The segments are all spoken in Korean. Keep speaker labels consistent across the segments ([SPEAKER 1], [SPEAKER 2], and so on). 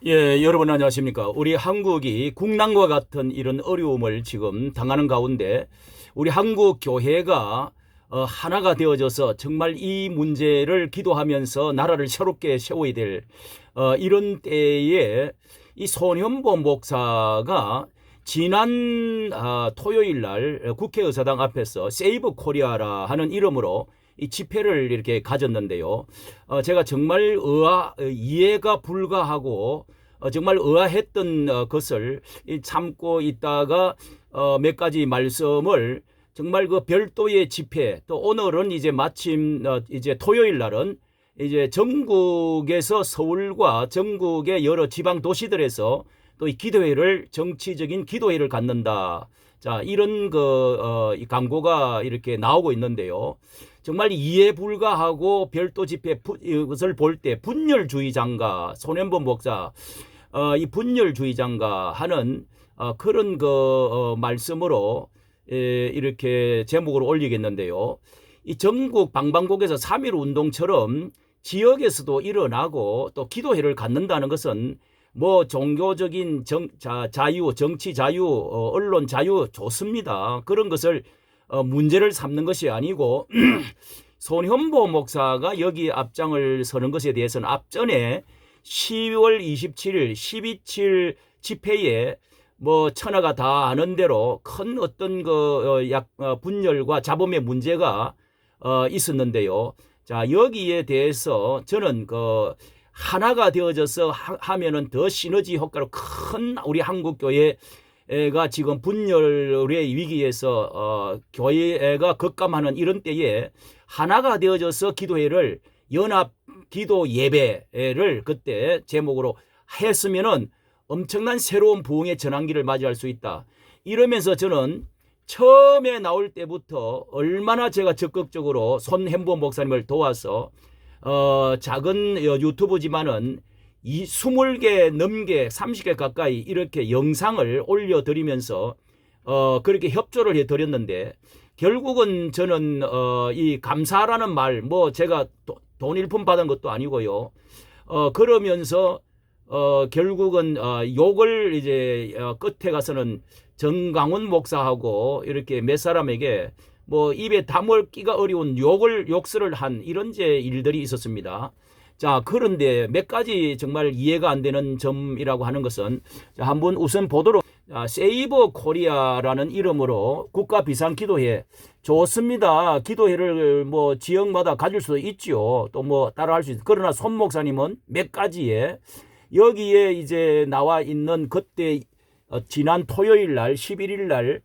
[SPEAKER 1] 여러분 안녕하십니까. 우리 한국이 국난과 같은 이런 어려움을 지금 당하는 가운데 우리 한국 교회가 하나가 되어져서 정말 이 문제를 기도하면서 나라를 새롭게 세워야 될 이런 때에 이 손현보 목사가 지난 토요일 날 국회의사당 앞에서 세이브 코리아라 하는 이름으로 이 집회를 이렇게 가졌는데요. 제가 정말 이해가 불가하고 정말 의아했던 것을 참고 있다가 몇 가지 말씀을 정말 그 별도의 집회, 또 오늘은 이제 마침 이제 토요일 날은 이제 전국에서 서울과 전국의 여러 지방 도시들에서 또 이 기도회를 정치적인 기도회를 갖는다. 자, 이런 이 광고가 이렇게 나오고 있는데요. 정말 이해 불가하고 별도 집회 이것을 볼 때 분열주의자인가 손현보 목사 이 분열주의자인가 하는 그런 말씀으로 이렇게 제목을 올리겠는데요. 이 전국 방방곡에서 3.1 운동처럼 지역에서도 일어나고 또 기도회를 갖는다는 것은 뭐 종교적인 자유, 정치 자유, 언론 자유 좋습니다. 그런 것을 문제를 삼는 것이 아니고 손현보 목사가 여기 앞장을 서는 것에 대해서는 앞전에 10월 27일 12.7 집회에 뭐 천하가 다 아는 대로 큰 어떤 분열과 잡음의 문제가 있었는데요. 자, 여기에 대해서 저는 하나가 되어져서 하면은 더 시너지 효과로 큰 우리 한국 교회가 지금 분열의 위기에서 교회가 급감하는 이런 때에 하나가 되어져서 기도회를 연합 기도 예배를 그때 제목으로 했으면은 엄청난 새로운 부흥의 전환기를 맞이할 수 있다. 이러면서 저는 처음에 나올 때부터 얼마나 제가 적극적으로 손현보 목사님을 도와서 작은 유튜브지만은 20개 넘게 30개 가까이 이렇게 영상을 올려드리면서 그렇게 협조를 해드렸는데 결국은 저는 이 감사라는 말 뭐 제가 돈 일품 받은 것도 아니고요. 그러면서 결국은 욕을 이제 끝에 가서는 정강훈 목사하고 이렇게 몇 사람에게 뭐 입에 담을 끼가 어려운 욕설을 한 이런 일들이 있었습니다. 자, 그런데 몇 가지 정말 이해가 안 되는 점이라고 하는 것은 한번 우선 보도록 세이브 코리아라는 이름으로 국가 비상기도회 좋습니다. 기도회를 뭐 지역마다 가질 수도 있죠. 또 뭐 따라할 수 있죠. 그러나 손 목사님은 몇 가지에 여기에 이제 나와 있는 그때 지난 토요일 날 11일 날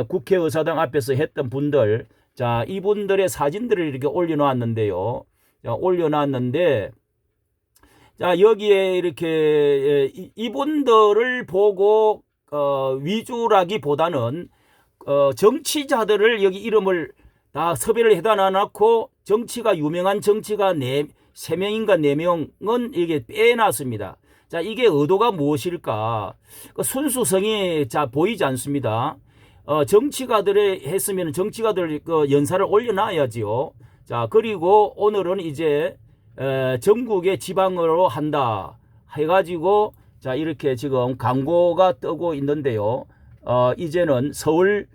[SPEAKER 1] 국회의사당 앞에서 했던 분들, 자, 이분들의 사진들을 이렇게 올려놨는데요. 자, 올려놨는데, 자, 여기에 이렇게 이분들을 보고 위주라기보다는 정치자들을 여기 이름을 다 섭외를 해다 놔놓고 유명한 정치가 3명인가 4명은 이게 빼놨습니다. 자, 이게 의도가 무엇일까? 순수성이 보이지 않습니다. 정치가들이 했으면 정치가들 연사를 올려놔야지요. 자, 그리고 오늘은 이제 전국의 지방으로 한다 해가지고 자, 이렇게 지금 광고가 뜨고 있는데요. 이제는 서울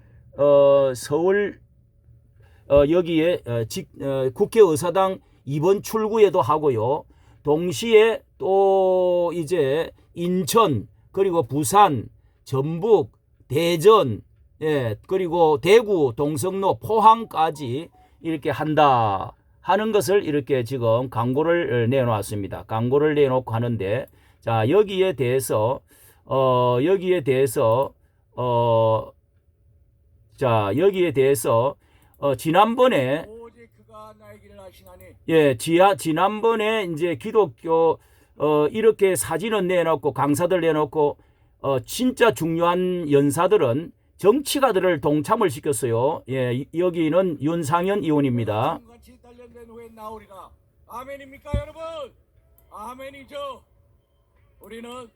[SPEAKER 1] 여기에 국회의사당 이번 출구에도 하고요. 동시에 또 이제 인천, 그리고 부산, 전북, 대전, 그리고 대구, 동성로, 포항까지 이렇게 한다 하는 것을 이렇게 지금 광고를 내놓았습니다. 광고를 내놓고 하는데, 자, 여기에 대해서 지난번에 지난번에 이제 기독교 이렇게 사진을 내놓고 강사들 내놓고 진짜 중요한 연사들은 정치가들을 동참을 시켰어요. 예, 여기는 윤상현 의원입니다.
[SPEAKER 2] 아멘입니까, 여러분? 아멘이죠. 우리는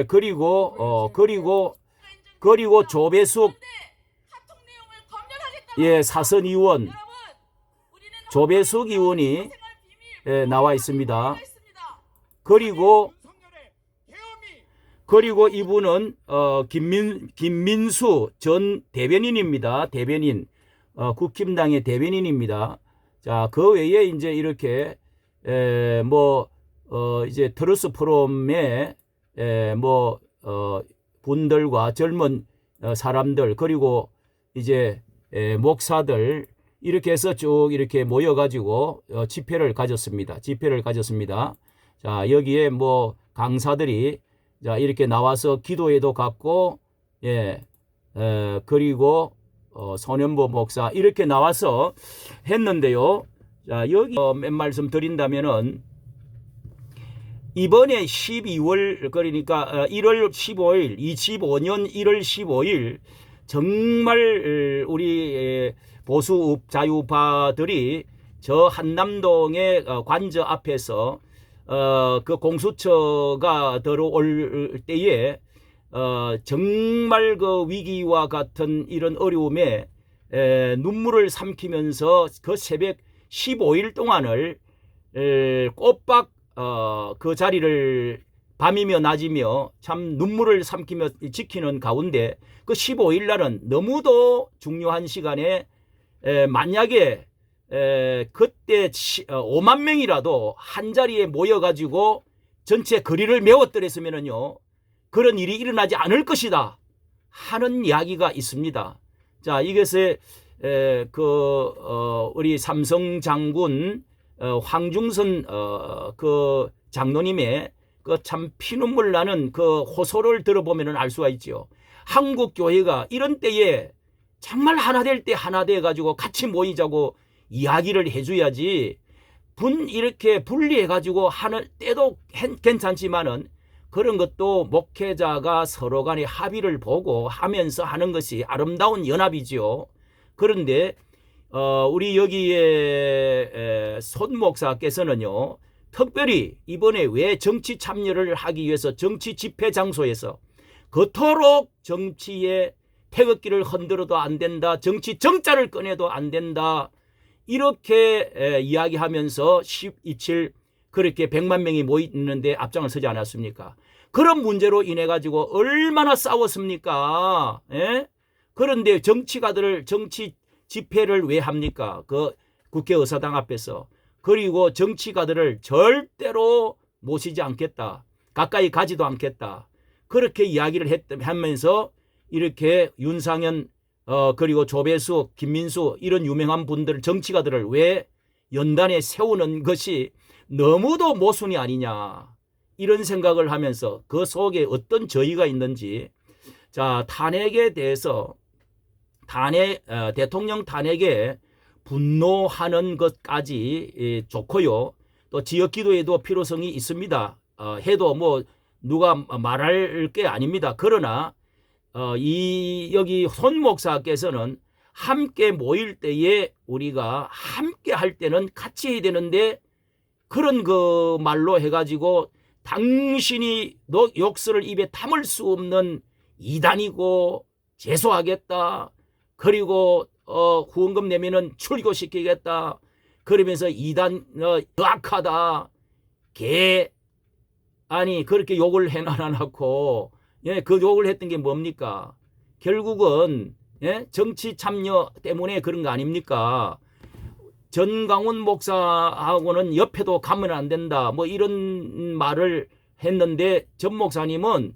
[SPEAKER 1] 그리고 조배숙 사선 의원 조배숙 의원이 나와 있습니다. 그리고 그리고 이분은 김민수 전 대변인입니다. 대변인. 국힘당의 대변인입니다. 자, 그 외에 이제 이렇게 이제 트러스 포럼에 분들과 젊은 사람들 그리고 이제 목사들 이렇게 해서 쭉 이렇게 모여가지고 집회를 가졌습니다. 자, 여기에 뭐 강사들이 자 이렇게 나와서 기도회도 갖고 그리고 손현보 목사 이렇게 나와서 했는데요. 자, 여기 몇 말씀 드린다면은 이번에 12월 그러니까 1월 15일 25년 1월 15일 정말 우리 보수 자유파들이 저 한남동의 관저 앞에서 그 공수처가 들어올 때에 정말 그 위기와 같은 이런 어려움에 눈물을 삼키면서 그 새벽 15일 동안을 꼬박 그 자리를 밤이며 낮이며 참 눈물을 삼키며 지키는 가운데 그 15일 날은 너무도 중요한 시간에 만약에 그때 5만 명이라도 한 자리에 모여가지고 전체 거리를 메웠더랬으면요 그런 일이 일어나지 않을 것이다 하는 이야기가 있습니다. 자, 이것에 우리 삼성 장군 황중선 그 장로님의 그 참 피눈물 나는 그 호소를 들어보면 알 수가 있죠. 한국 교회가 이런 때에 정말 하나 될 때 하나 돼 가지고 같이 모이자고 이야기를 해줘야지 이렇게 분리해 가지고 하는 때도 괜찮지만은 그런 것도 목회자가 서로 간에 합의를 보고 하면서 하는 것이 아름다운 연합이지요. 그런데 우리 여기에 손 목사께서는요 특별히 이번에 왜 정치 참여를 하기 위해서 정치 집회 장소에서 그토록 정치의 태극기를 흔들어도 안 된다, 정치 정자를 꺼내도 안 된다 이렇게 이야기하면서 12.7 그렇게 100만 명이 모이는데 앞장을 서지 않았습니까? 그런 문제로 인해 가지고 얼마나 싸웠습니까? 그런데 정치가들을 정치 집회를 왜 합니까? 그 국회의사당 앞에서. 그리고 정치가들을 절대로 모시지 않겠다. 가까이 가지도 않겠다. 그렇게 이야기를 하면서 이렇게 윤상현 그리고 조배수, 김민수 이런 유명한 분들 정치가들을 왜 연단에 세우는 것이 너무도 모순이 아니냐 이런 생각을 하면서 그 속에 어떤 저의가 있는지 자 탄핵에 대해서 대통령 탄핵에 분노하는 것까지 좋고요. 또 지역기도에도 필요성이 있습니다. 해도 뭐 누가 말할 게 아닙니다. 그러나 여기 손 목사께서는 함께 모일 때에 우리가 함께 할 때는 같이 해야 되는데 그런 그 말로 해가지고 당신이 너 욕설을 입에 담을 수 없는 이단이고 재수하겠다. 그리고 후원금 내면은 출교시키겠다. 그러면서 이단 악하다. 아니 그렇게 욕을 해놔놓고 그 욕을 했던 게 뭡니까? 결국은 정치 참여 때문에 그런 거 아닙니까? 전강훈 목사하고는 옆에도 가면 안 된다. 뭐 이런 말을 했는데 전 목사님은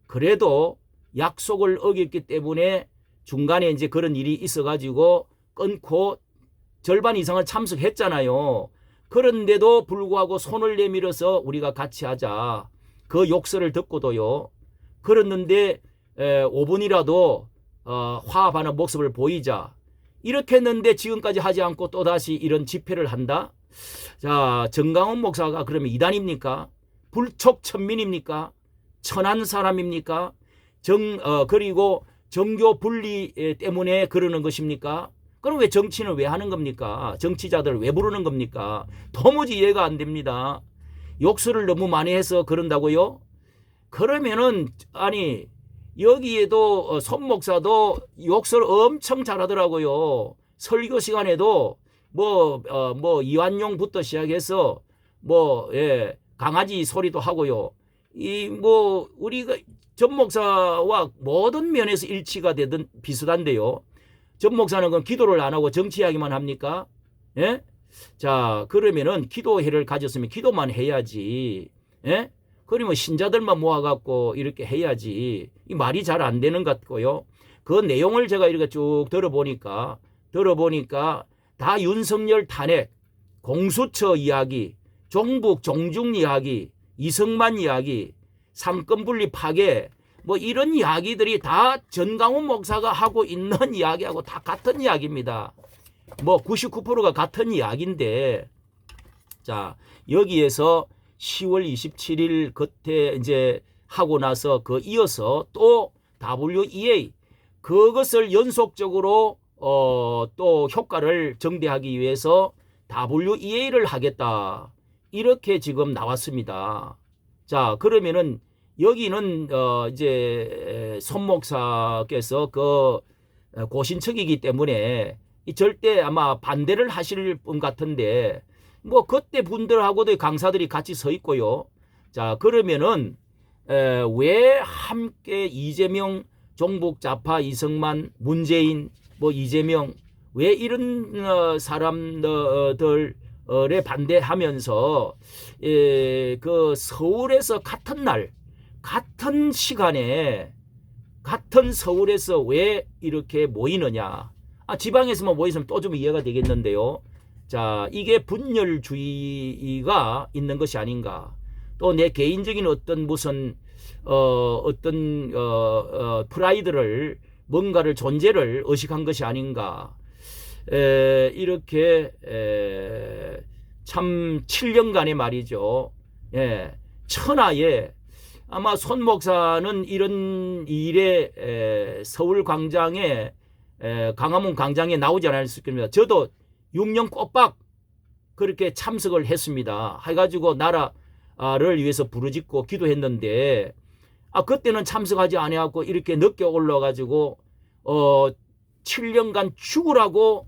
[SPEAKER 1] 그래도 약속을 어겼기 때문에 중간에 이제 그런 일이 있어가지고 끊고 절반 이상을 참석했잖아요. 그런데도 불구하고 손을 내밀어서 우리가 같이 하자. 그 욕설을 듣고도요. 그랬는데 5분이라도 화합하는 모습을 보이자. 이렇게 했는데 지금까지 하지 않고 또다시 이런 집회를 한다? 자, 정강훈 목사가 그러면 이단입니까? 불촉천민입니까? 천한 사람입니까? 그리고 정교 분리 때문에 그러는 것입니까? 그럼 왜 정치는 왜 하는 겁니까? 정치자들을 왜 부르는 겁니까? 도무지 이해가 안 됩니다. 욕설을 너무 많이 해서 그런다고요? 그러면은 아니 여기에도 손 목사도 욕설 엄청 잘하더라고요. 설교 시간에도 뭐 이완용부터 시작해서 강아지 소리도 하고요. 이 뭐 우리가 전 목사와 모든 면에서 일치가 되든 비슷한데요. 전 목사는 그 기도를 안 하고 정치 이야기만 합니까? 예? 자, 그러면은 기도회를 가졌으면 기도만 해야지. 예? 그러면 신자들만 모아갖고 이렇게 해야지. 이 말이 잘 안 되는 것 같고요. 그 내용을 제가 이렇게 쭉 들어보니까 다 윤석열 탄핵, 공수처 이야기, 종북 종중 이야기, 이승만 이야기, 상권분리 파괴, 뭐 이런 이야기들이 다 전강훈 목사가 하고 있는 이야기하고 다 같은 이야기입니다. 뭐 99%가 같은 이야기인데, 자, 여기에서 10월 27일 그때 이제 하고 나서 그 이어서 또 WEA 그것을 연속적으로 또 효과를 증대하기 위해서 WEA를 하겠다. 이렇게 지금 나왔습니다. 자, 그러면은 여기는 이제 손 목사께서 그 고신척이기 때문에 절대 아마 반대를 하실 분 같은데, 뭐 그때 분들하고도 강사들이 같이 서 있고요. 자, 그러면은 왜 함께 이재명, 종북 좌파, 이승만, 문재인, 뭐 이재명 왜 이런 사람들에 반대하면서 그 서울에서 같은 날 같은 시간에 같은 서울에서 왜 이렇게 모이느냐. 지방에서만 모이면 또 좀 이해가 되겠는데요. 자, 이게 분열주의가 있는 것이 아닌가. 또 내 개인적인 어떤 무슨 프라이드를 뭔가를 존재를 의식한 것이 아닌가. 이렇게 참 7년간의 말이죠. 예, 천하에 아마 손 목사는 이런 일에 서울 광장에 광화문 광장에 나오지 않았을 겁니다. 저도 6년 꼬박 그렇게 참석을 했습니다. 해가지고 나라를 위해서 부르짖고 기도했는데, 그때는 참석하지 않아갖고 이렇게 늦게 올라가지고 7년간 죽으라고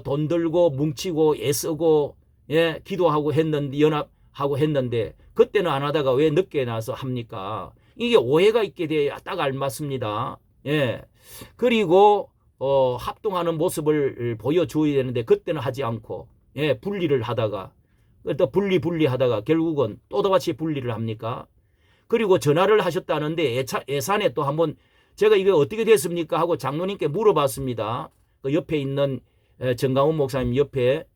[SPEAKER 1] 돈 들고 뭉치고 애쓰고 예, 기도하고 했는데, 연합하고 했는데, 그때는 안 하다가 왜 늦게 나서 합니까? 이게 오해가 있게 돼야 딱 알맞습니다. 예. 그리고 합동하는 모습을 보여줘야 되는데 그때는 하지 않고, 예, 분리를 하다가 또 분리하다가 결국은 또다시 분리를 합니까? 그리고 전화를 하셨다는데 예산에 또 한번 제가 이게 어떻게 됐습니까 하고 장로님께 물어봤습니다. 그 옆에 있는 정강훈 목사님 옆에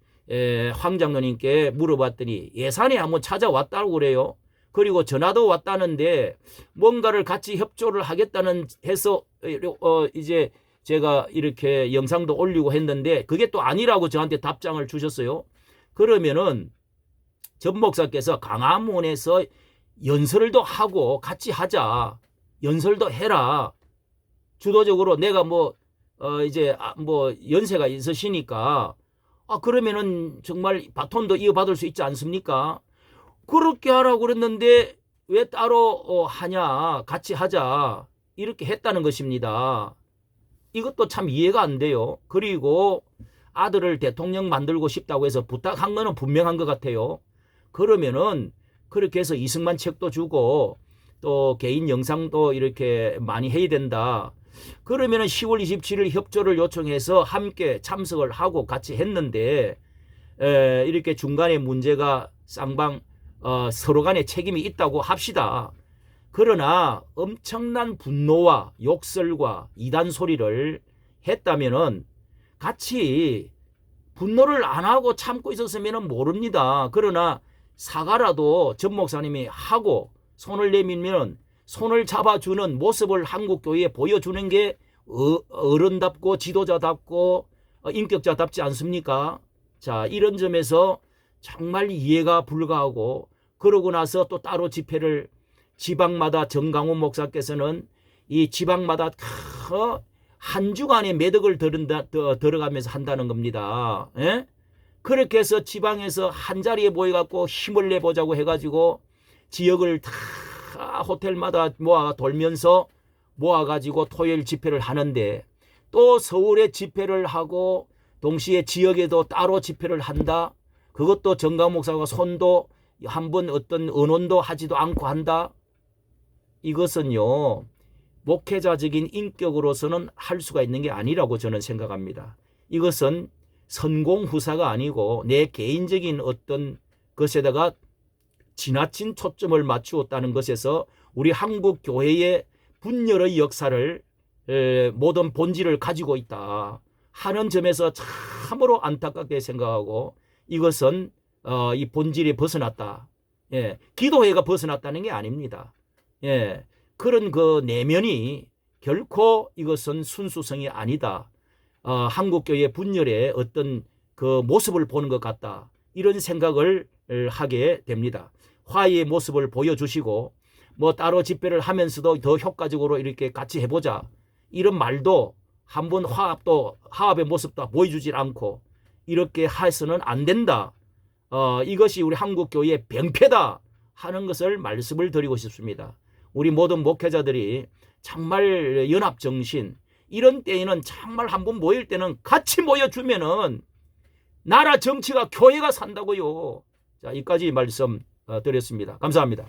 [SPEAKER 1] 황 장로님께 물어봤더니 예산에 한번 찾아왔다고 그래요. 그리고 전화도 왔다는데 뭔가를 같이 협조를 하겠다는 해서 이제 제가 이렇게 영상도 올리고 했는데 그게 또 아니라고 저한테 답장을 주셨어요. 그러면은 전 목사께서 광화문에서 연설도 하고 같이 하자. 연설도 해라. 주도적으로 내가 이제 연세가 있으시니까 그러면은 정말 바톤도 이어받을 수 있지 않습니까? 그렇게 하라고 그랬는데 왜 따로 하냐. 같이 하자. 이렇게 했다는 것입니다. 이것도 참 이해가 안 돼요. 그리고 아들을 대통령 만들고 싶다고 해서 부탁한 거는 분명한 것 같아요. 그러면은 그렇게 해서 이승만 책도 주고 또 개인 영상도 이렇게 많이 해야 된다. 그러면은 10월 27일 협조를 요청해서 함께 참석을 하고 같이 했는데 이렇게 중간에 문제가 쌍방 서로 간에 책임이 있다고 합시다. 그러나 엄청난 분노와 욕설과 이단 소리를 했다면은 같이 분노를 안 하고 참고 있었으면 모릅니다. 그러나 사과라도 전 목사님이 하고 손을 내밀면 손을 잡아주는 모습을 한국교회에 보여주는 게 어른답고 지도자답고 인격자답지 않습니까? 자, 이런 점에서 정말 이해가 불가하고, 그러고 나서 또 따로 집회를 지방마다 정강훈 목사께서는 이 지방마다 한 주간의 매덕을 들어가면서 한다는 겁니다. 예? 그렇게 해서 지방에서 한 자리에 모여갖고 힘을 내보자고 해가지고 지역을 다 호텔마다 돌면서 모아가지고 토요일 집회를 하는데, 또 서울에 집회를 하고 동시에 지역에도 따로 집회를 한다. 그것도 정강 목사가 손도 한번 어떤 언론도 하지도 않고 한다. 이것은요 목회자적인 인격으로서는 할 수가 있는 게 아니라고 저는 생각합니다. 이것은 선공후사가 아니고 내 개인적인 어떤 것에다가 지나친 초점을 맞추었다는 것에서 우리 한국 교회의 분열의 역사를 모든 본질을 가지고 있다 하는 점에서 참으로 안타깝게 생각하고 이것은 이 본질이 벗어났다. 예, 기도회가 벗어났다는 게 아닙니다. 예, 그런 그 내면이 결코 이것은 순수성이 아니다. 한국교회 분열의 어떤 그 모습을 보는 것 같다. 이런 생각을 하게 됩니다. 화해의 모습을 보여주시고 뭐 따로 집회를 하면서도 더 효과적으로 이렇게 같이 해보자. 이런 말도 한번 화합의 모습도 보여주질 않고 이렇게 해서는 안 된다. 이것이 우리 한국교회의 병폐다 하는 것을 말씀을 드리고 싶습니다. 우리 모든 목회자들이 정말 연합정신 이런 때에는 정말 한번 모일 때는 같이 모여주면은 나라 정치가 교회가 산다고요. 자, 여기까지 말씀 드렸습니다. 감사합니다.